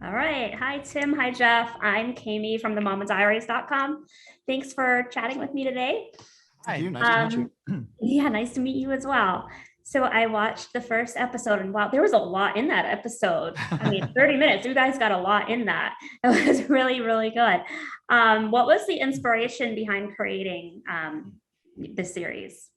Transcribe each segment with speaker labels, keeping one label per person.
Speaker 1: All right. Hi, Tim. Hi, Jeff. I'm Kami from the momadiaries.com. Thanks for chatting with me today.
Speaker 2: Thank
Speaker 3: Hi.
Speaker 2: you. Nice to meet you.
Speaker 1: Yeah, nice to meet you as well. So I watched the first episode and wow, there was a lot in that episode. I mean, 30 minutes, you guys got a lot in that. It was really, really good. What was the inspiration behind creating this series?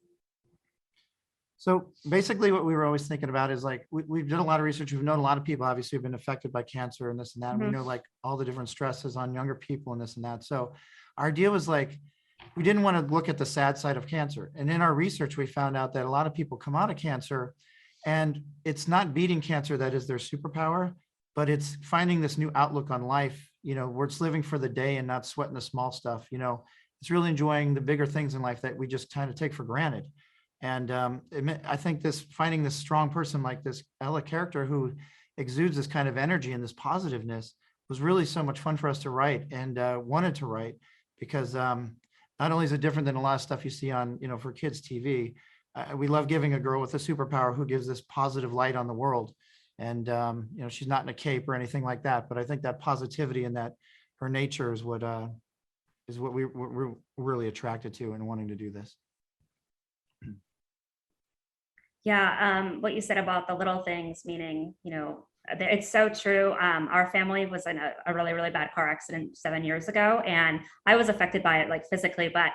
Speaker 2: So basically what we were always thinking about is like, we've done a lot of research. We've known a lot of people obviously have been affected by cancer and this and that. And we
Speaker 1: Mhm.
Speaker 2: know like all the different stresses on younger people and this and that. So our idea was like, we didn't want to look at the sad side of cancer. And in our research, we found out that a lot of people come out of cancer and it's not beating cancer that is their superpower, but it's finding this new outlook on life, where it's living for the day and not sweating the small stuff. It's really enjoying the bigger things in life that we just kind of take for granted. And I think finding this strong person like this Ella character who exudes this kind of energy and this positiveness was really so much fun for us to write and wanted to write because not only is it different than a lot of stuff you see on, for kids TV, we love giving a girl with a superpower who gives this positive light on the world. And, she's not in a cape or anything like that, but I think that positivity and that her nature is what we're really attracted to and wanting to do this.
Speaker 1: Yeah, what you said about the little things, meaning, it's so true. Our family was in a really, really bad car accident 7 years ago, and I was affected by it like physically, but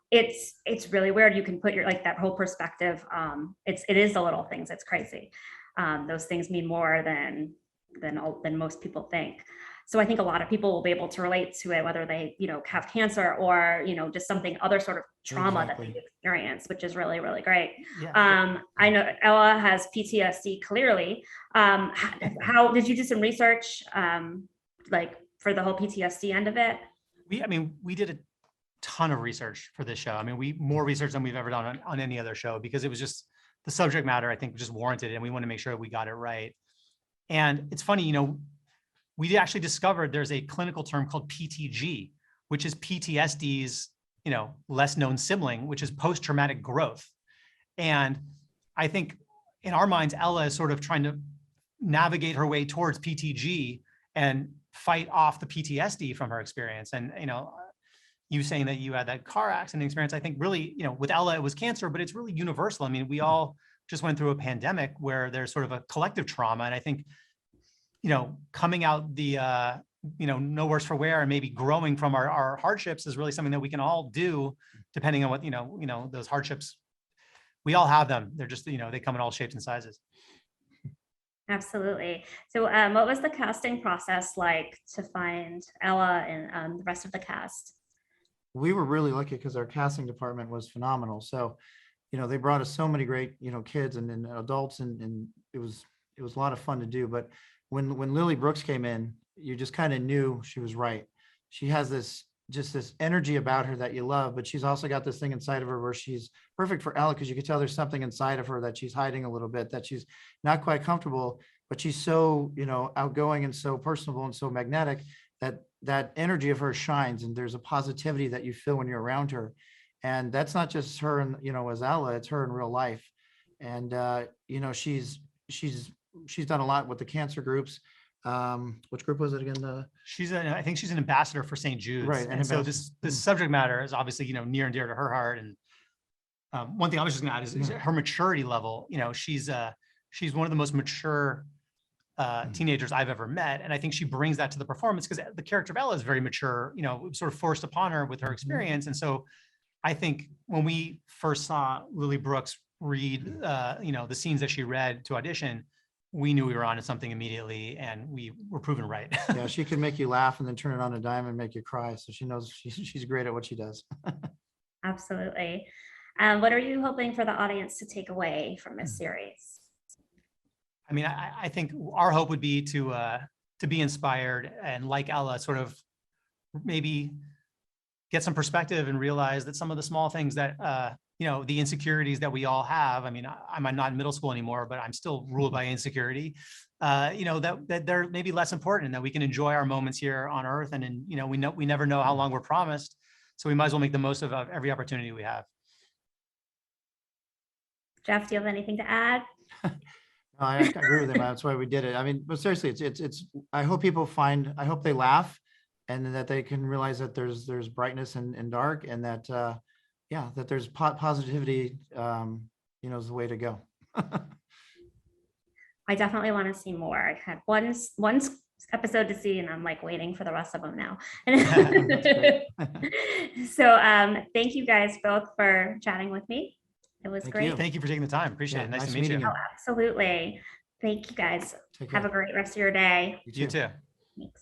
Speaker 1: it's really weird. You can put your like that whole perspective. It is the little things. It's crazy. Those things mean more than most people think. So I think a lot of people will be able to relate to it, whether they, have cancer or, just something other sort of trauma that
Speaker 2: Exactly.
Speaker 1: they've experienced, which is really, really great.
Speaker 2: Yeah.
Speaker 1: I know Ella has PTSD clearly. How did you do some research, like for the whole PTSD end of it?
Speaker 3: We did a ton of research for this show. More research than we've ever done on any other show because it was just the subject matter, I think, just warranted it, and we want to make sure we got it right. And it's funny, we actually discovered there's a clinical term called PTG, which is PTSD's, less known sibling, which is post-traumatic growth. And I think in our minds, Ella is sort of trying to navigate her way towards PTG and fight off the PTSD from her experience. And, you saying that you had that car accident experience, I think really, with Ella, it was cancer, but it's really universal. We all just went through a pandemic where there's sort of a collective trauma. And I think, coming out the, no worse for wear and maybe growing from our hardships is really something that we can all do depending on what, those hardships, we all have them. They're just, they come in all shapes and sizes.
Speaker 1: Absolutely. So what was the casting process like to find Ella and the rest of the cast?
Speaker 2: We were really lucky because our casting department was phenomenal. So, they brought us so many great, kids and adults and it was a lot of fun to do. But when Lily Brooks came in, you just kind of knew she was right. She has this energy about her that you love, but she's also got this thing inside of her where she's perfect for Ella because you could tell there's something inside of her that she's hiding a little bit, that she's not quite comfortable, but she's so, outgoing and so personable and so magnetic that energy of her shines, and there's a positivity that you feel when you're around her. And that's not just her and, as Ella, it's her in real life. And, she's done a lot with the cancer groups. Which group was it again?
Speaker 3: I think she's an ambassador for St. Jude's.
Speaker 2: Right.
Speaker 3: And so this subject matter is obviously, near and dear to her heart. And one thing I was just gonna add is her maturity level. She's one of the most mature teenagers I've ever met. And I think she brings that to the performance because the character of Ella is very mature, sort of forced upon her with her experience. And so I think when we first saw Lily Brooks read, the scenes that she read to audition, we knew we were onto something immediately, and we were proven right.
Speaker 2: Yeah, she can make you laugh and then turn it on a dime and make you cry. So she knows she's great at what she does.
Speaker 1: Absolutely. What are you hoping for the audience to take away from this series?
Speaker 3: I think our hope would be to be inspired and, like Ella, sort of maybe get some perspective and realize that some of the small things that the insecurities that we all have. I'm not in middle school anymore, but I'm still ruled by insecurity. That they're maybe less important, and that we can enjoy our moments here on Earth. And we never know how long we're promised, so we might as well make the most of every opportunity we have.
Speaker 1: Jeff, do you have anything to add?
Speaker 2: I agree with him. That's why we did it. I mean, but seriously, I hope people I hope they laugh and that they can realize that there's brightness and dark and that, yeah, that there's positivity, is the way to go.
Speaker 1: I definitely want to see more. I had one episode to see, and I'm like waiting for the rest of them now. So thank you guys both for chatting with me. It was
Speaker 2: Thank
Speaker 1: great.
Speaker 2: you.
Speaker 3: Thank you for taking the time. Appreciate
Speaker 2: Yeah,
Speaker 3: it. Nice
Speaker 2: nice
Speaker 3: to meet
Speaker 2: meeting
Speaker 3: you.
Speaker 2: you.
Speaker 1: Oh, absolutely. Thank you guys.
Speaker 2: Take
Speaker 1: Have
Speaker 2: care.
Speaker 1: a great rest of your day.
Speaker 3: You too.
Speaker 1: Thanks.